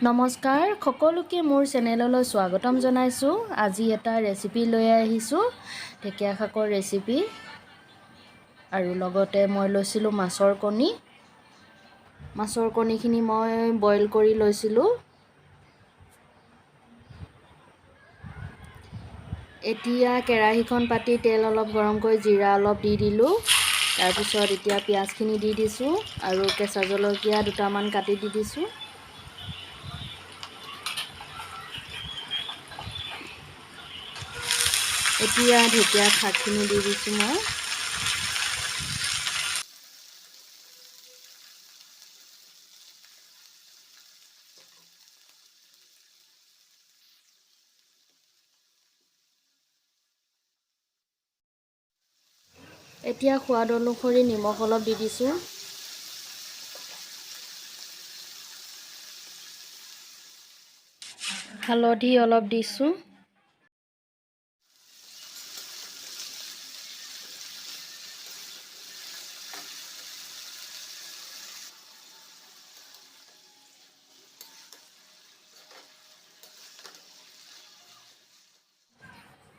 নমস্কাৰ সকলোকে মোৰ চেনেললৈ স্বাগতম জনাইছোঁ। আজি এটা ৰেচিপি লৈ আহিছোঁ, ঢেকীয়া শাকৰ ৰেচিপি। আৰু লগতে মই লৈছিলোঁ মাছৰ কণী। মাছৰ কণীখিনি মই বইল কৰি লৈছিলোঁ। এতিয়া কেৰাহীখন পাতি তেল অলপ গৰম কৰি জিৰা অলপ দি দিলোঁ। তাৰপিছত এতিয়া পিঁয়াজখিনি দি দিছোঁ আৰু কেঁচা জলকীয়া দুটামান কাটি দি দিছোঁ। এতিয়া ঢেকীয়া শাকখিনি দি দিছোঁ মই। এতিয়া সোৱাদ অনুসৰি নিমখ অলপ দি দিছোঁ। হালধি অলপ দিছোঁ।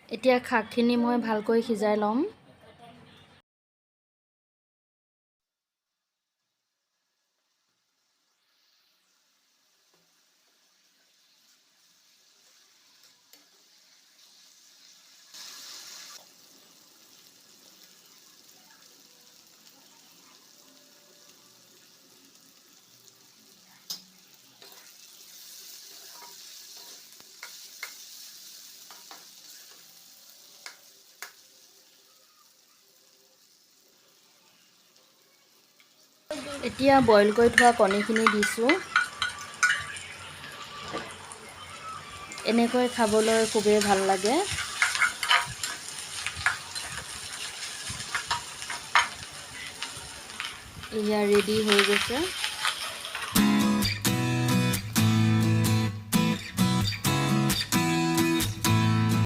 এতিয়া শাকখিনি মই ভালকৈ সিজাই ল'ম। এতিয়া বইল কৰি থোৱা কণীখিনি দিছোঁ। এনেকৈ খাবলৈ খুবেই ভাল লাগে। এয়া ৰেডি হৈ গৈছে।